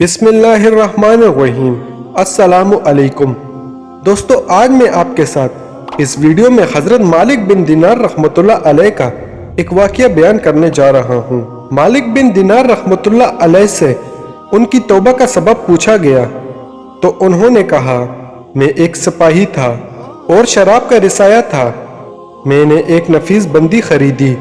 بسم اللہ الرحمن الرحیم۔ السلام علیکم دوستو، آج میں آپ کے ساتھ اس ویڈیو میں حضرت مالک بن دینار رحمۃ اللہ علیہ کا ایک واقعہ بیان کرنے جا رہا ہوں۔ مالک بن دینار رحمۃ اللہ علیہ سے ان کی توبہ کا سبب پوچھا گیا تو انہوں نے کہا، میں ایک سپاہی تھا اور شراب کا رسایا تھا۔ میں نے ایک نفیس بندی خریدی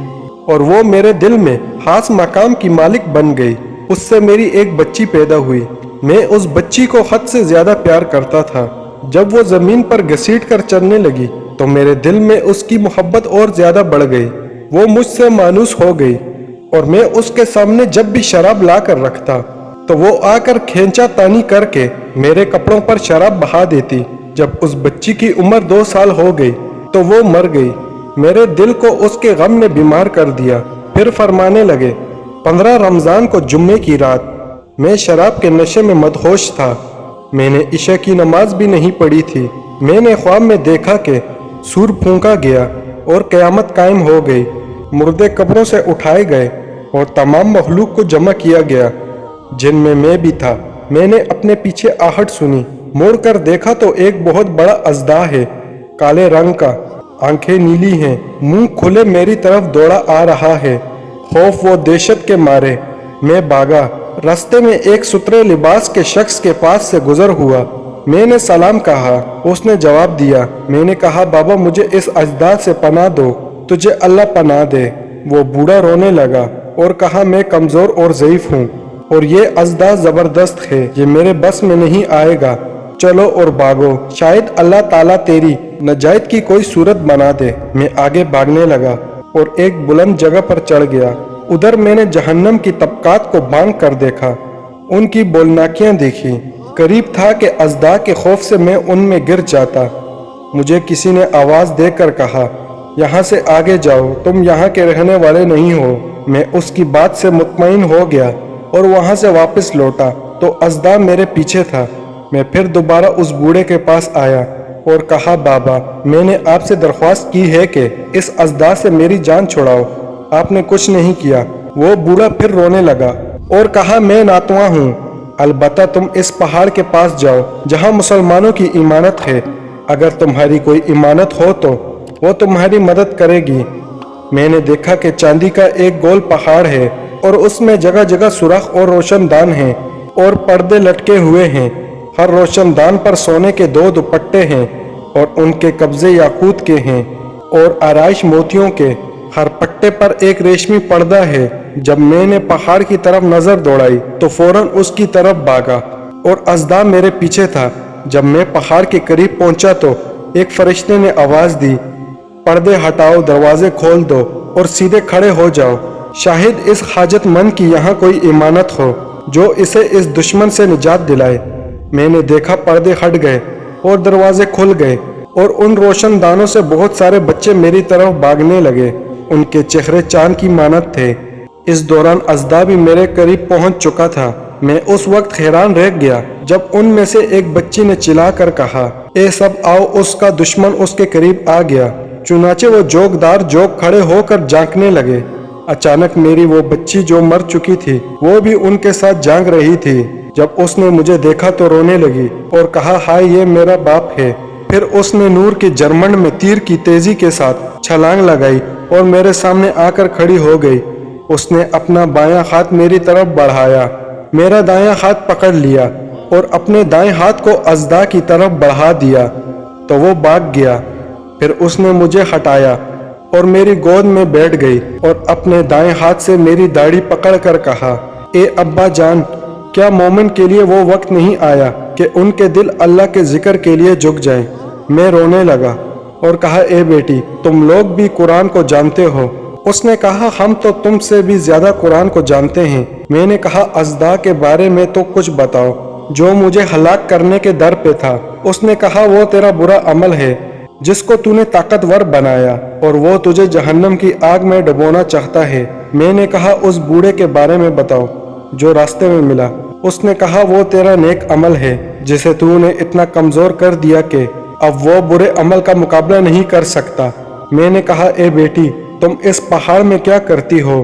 اور وہ میرے دل میں خاص مقام کی مالک بن گئی۔ اس سے میری ایک بچی پیدا ہوئی۔ میں اس بچی کو حد سے زیادہ پیار کرتا تھا۔ جب وہ زمین پر گھسیٹ کر چلنے لگی تو میرے دل میں اس کی محبت اور زیادہ بڑھ گئی۔ وہ مجھ سے مانوس ہو گئی اور میں اس کے سامنے جب بھی شراب لا کر رکھتا تو وہ آ کر کھینچا تانی کر کے میرے کپڑوں پر شراب بہا دیتی۔ جب اس بچی کی عمر 2 سال ہو گئی تو وہ مر گئی۔ میرے دل کو اس کے غم نے بیمار کر دیا۔ پھر فرمانے لگے، 15 رمضان کو جمعے کی رات میں شراب کے نشے میں مدہوش تھا۔ میں نے عشاء کی نماز بھی نہیں پڑھی تھی۔ میں نے خواب میں دیکھا کہ سور پھونکا گیا اور قیامت قائم ہو گئی۔ مردے قبروں سے اٹھائے گئے اور تمام مخلوق کو جمع کیا گیا، جن میں بھی تھا۔ میں نے اپنے پیچھے آہٹ سنی، مڑ کر دیکھا تو ایک بہت بڑا اژدہا ہے، کالے رنگ کا، آنکھیں نیلی ہیں، منہ کھلے میری طرف دوڑا آ رہا ہے۔ خوف و دہشت کے مارے میں بھاگا۔ راستے میں ایک ستھرے لباس کے شخص کے پاس سے گزر ہوا۔ میں نے سلام کہا، اس نے جواب دیا۔ میں نے کہا، بابا مجھے اس اژدہا سے پناہ دو، تجھے اللہ پناہ دے۔ وہ بوڑھا رونے لگا اور کہا، میں کمزور اور ضعیف ہوں اور یہ اژدہا زبردست ہے، یہ میرے بس میں نہیں آئے گا۔ چلو اور بھاگو، شاید اللہ تعالیٰ تیری نجات کی کوئی صورت بنا دے۔ میں آگے بھاگنے لگا اور ایک بلند جگہ پر چڑھ گیا۔ ادھر میں نے جہنم کی طبقات کو بانگ کر دیکھا، ان کی بولناکیاں دیکھی۔ قریب تھا کہ اژدہا کے خوف سے میں ان میں گر جاتا۔ مجھے کسی نے آواز دے کر کہا، یہاں سے آگے جاؤ، تم یہاں کے رہنے والے نہیں ہو۔ میں اس کی بات سے مطمئن ہو گیا اور وہاں سے واپس لوٹا تو اژدہا میرے پیچھے تھا۔ میں پھر دوبارہ اس بوڑھے کے پاس آیا اور کہا، بابا میں نے آپ سے درخواست کی ہے کہ اس اژدہا سے میری جان چھڑاؤ، آپ نے کچھ نہیں کیا۔ وہ بوڑھا پھر رونے لگا اور کہا، میں ناتواں ہوں، البتہ تم اس پہاڑ کے پاس جاؤ جہاں مسلمانوں کی امانت ہے، اگر تمہاری کوئی امانت ہو تو وہ تمہاری مدد کرے گی۔ میں نے دیکھا کہ چاندی کا ایک گول پہاڑ ہے اور اس میں جگہ جگہ سوراخ اور روشن دان ہیں اور پردے لٹکے ہوئے ہیں۔ ہر روشن دان پر سونے کے 2 دوپٹے ہیں اور ان کے قبضے یاقوت کے ہیں اور آرائش موتیوں کے۔ ہر پٹے پر ایک ریشمی پردہ ہے۔ جب میں نے پہاڑ کی طرف نظر دوڑائی تو فوراً اس کی طرف بھاگا اور اژدہا میرے پیچھے تھا۔ جب میں پہاڑ کے قریب پہنچا تو ایک فرشتے نے آواز دی، پردے ہٹاؤ، دروازے کھول دو اور سیدھے کھڑے ہو جاؤ، شاید اس حاجت مند کی یہاں کوئی امانت ہو جو اسے اس دشمن سے نجات دلائے۔ میں نے دیکھا پردے ہٹ گئے اور دروازے کھل گئے اور ان روشن دانوں سے بہت سارے بچے میری طرف بھاگنے لگے۔ ان کے چہرے چاند کی مانند تھے۔ اس دوران اژدہا بھی میرے قریب پہنچ چکا تھا۔ میں اس وقت حیران رہ گیا جب ان میں سے ایک بچی نے چلا کر کہا، اے سب آؤ، اس کا دشمن اس کے قریب آ گیا۔ چنانچہ وہ جوگدار جوگ کھڑے ہو کر جھانکنے لگے۔ اچانک میری وہ بچی جو مر چکی تھی وہ بھی ان کے ساتھ جھانک رہی تھی۔ جب اس نے مجھے دیکھا تو رونے لگی اور کہا، ہائے یہ میرا باپ ہے۔ پھر اس نے نور کی جرمنڈ میں تیر کی تیزی کے ساتھ چھلانگ لگائی اور میرے سامنے آ کر کھڑی ہو گئی۔ اس نے اپنا بایاں ہاتھ میری طرف بڑھایا، میرا دایاں ہاتھ پکڑ لیا اور اپنے دائیں ہاتھ کو اژدہا کی طرف بڑھا دیا تو وہ بھاگ گیا۔ پھر اس نے مجھے ہٹایا اور میری گود میں بیٹھ گئی اور اپنے دائیں ہاتھ سے میری داڑھی پکڑ کر کہا، اے ابا جان، کیا مومن کے لیے وہ وقت نہیں آیا کہ ان کے دل اللہ کے ذکر کے لیے جھک جائیں؟ میں رونے لگا اور کہا، اے بیٹی، تم لوگ بھی قرآن کو جانتے ہو؟ اس نے کہا، ہم تو تم سے بھی زیادہ قرآن کو جانتے ہیں۔ میں نے کہا، اژدہا کے بارے میں تو کچھ بتاؤ جو مجھے ہلاک کرنے کے در پہ تھا۔ اس نے کہا، وہ تیرا برا عمل ہے جس کو تو نے طاقتور بنایا اور وہ تجھے جہنم کی آگ میں ڈبونا چاہتا ہے۔ میں نے کہا، اس بوڑھے کے بارے میں بتاؤ جو راستے میں ملا۔ اس نے کہا، وہ تیرا نیک عمل ہے جسے تو نے اتنا کمزور کر دیا کہ اب وہ برے عمل کا مقابلہ نہیں کر سکتا۔ میں نے کہا، اے بیٹی، تم اس پہاڑ میں کیا کرتی ہو؟